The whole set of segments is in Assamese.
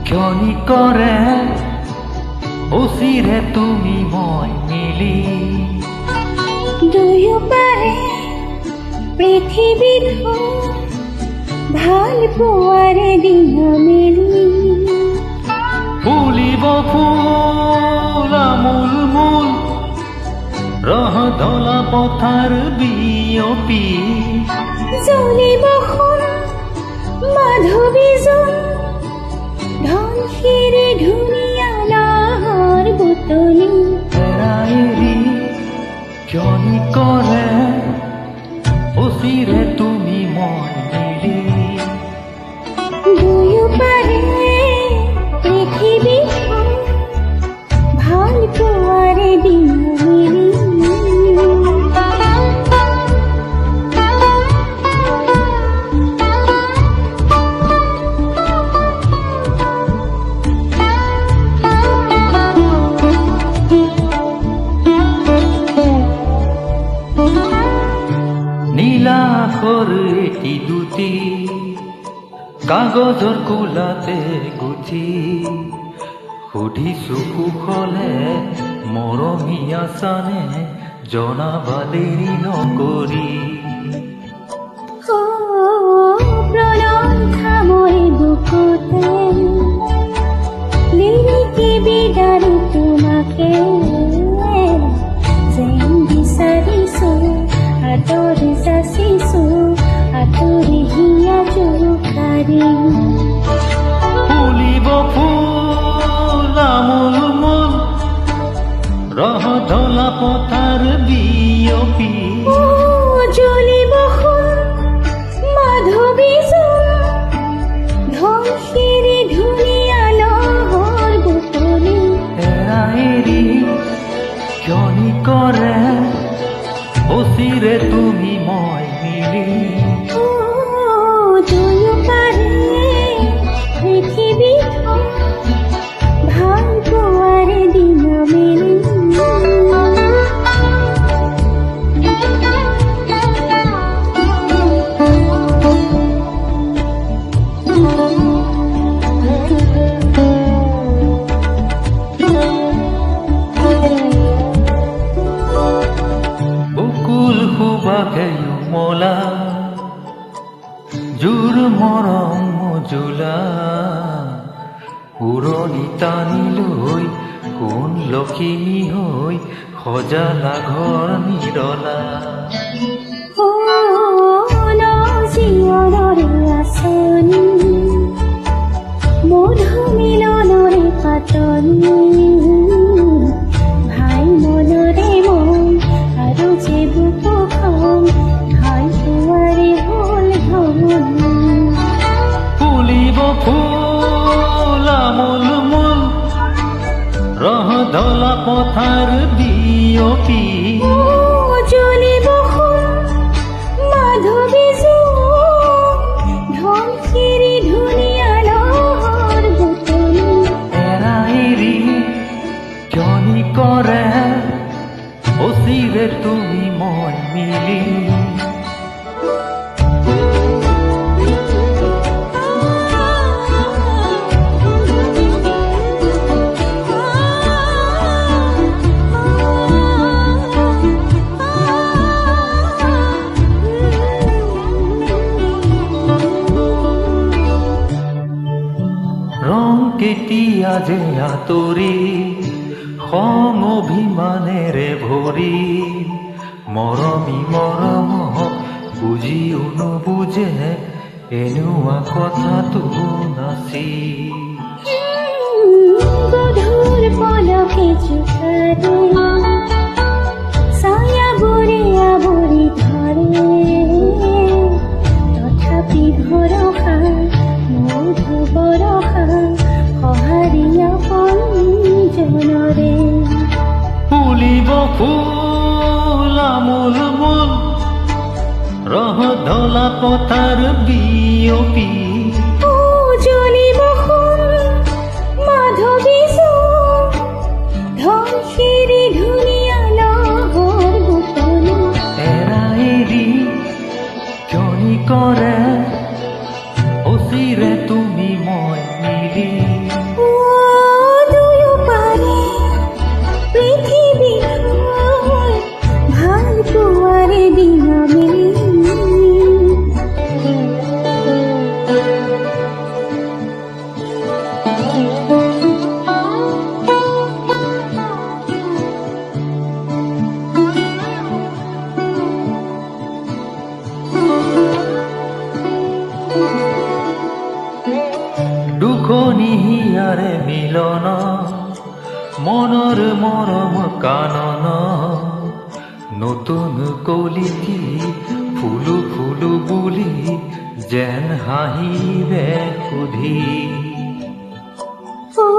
ক্ষণি কৰে উচিৰে তুমি মই মিলি দুয়োপাৰে পৃথিৱীত ভাল পোৱাৰে দিন মেলি ফুলিব ফুল আমোল মোল ৰহ ধলা পথাৰ বিয়পি জ্বলিব মাধৱী জোন ধনশিৰি ধুনীয়া নাহৰ বুটলি এৰি ক্ষণি কৰে উচিৰে তুমি মই মিলি দুয়োপাৰে পৃথিৱীত ভাল পোৱাৰে দিন মেলি নীলাখৰ এটি দুটি কাগজৰ কোলাতে গুঠি সুধিছো কুশলে মৰমীয়া চানে জনাবা দেৰি নকৰি প্ৰণয় খামৰি বুকুতে লিলিকি বিদাৰি তোমাকে যেন বিচাৰিছো আঁতৰি যাচিছো আঁতৰি হিয়া জোকাৰি ফুলিব ফুল আমোল মোল ৰহ ধলা পথাৰ বিয়পি জ্বলিব মাধৱী জোন ধনশিৰি ধুনীয়া নহৰ বুটলি এৰি ক্ষণি কৰে উচিৰে তুমি মই মিলি দুয়োপাৰে পৃথিৱীত ভাল পোৱাৰে দিন মেলি সুবাকে মলা জোৰ মৰম মজুলা উৰণি টানি লৈ কোন লখিমী হৈ সজালা ঘৰ নিৰলা জীয়নৰে আঁচনি মধু মিলনৰে পাতনি ভাই মনৰে মন আৰু যে বুকুখন ভাল পোৱাৰে হ'ল ভৱনী ফুলিব ফুল আমোল মোল ৰহ ধলা পথাৰ বিয়পি জ্বলিব মাধৱী জোন ধনশিৰি ধুনীয়া নহৰ বুটলি এৰি ক্ষণি কৰে উচিৰে তুমি মই মিলি ৰং কেতিয়া যে আঁতৰি খং অভিমানেৰে ভৰি মৰমী মৰমক বুজিও নুবুজে এনেকুৱা কথাটো নাচি গধুৰ পলকে জোকাৰে ছায়াবোৰে আৱৰি ধৰে তথাপি ভৰসা মধু বৰষা সঁহাৰিয়া পঞ্জনৰে ফুলিব ফুল আমোল মোল ৰহ ধলা পথাৰ বিয়পি ও জ্বলিব সোণ মাধৱী চোন ধনশিৰি ধুনীয়া নহৰ বুটলি এৰা এৰি জনি কৰে অচিৰে তুমি মই মিলি ও দুয়ো পাৰে পৃথিৱীখন ভাল পোৱাৰে দিনমে দুখনি হিয়াৰে মিলন মনৰ মৰম কানন নতুন কলিতি ফুলু ফুলু বুলি যেন হাঁহিৰে সুধি ও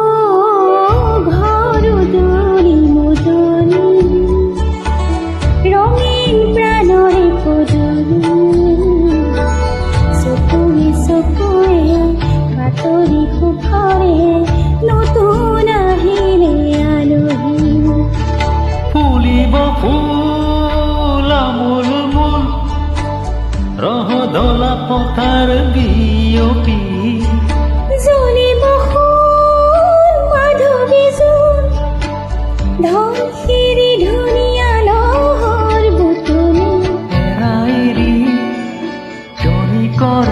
ঘৰ উদৰি মুদলি ৰঙীন প্ৰাণৰে পদলি চকুৱে চকুৱে বাতৰি সুখৰে নতুন আহিলে আলহী ফুলিব ফুল আমোল মোল ৰহ ধলা পথাৰ বিয়পি জ্বলিব সোণ মাধৱী চোন ধনশিৰি ধুনীয়া নহৰ বুটলি এৰা এৰি জনি কৰে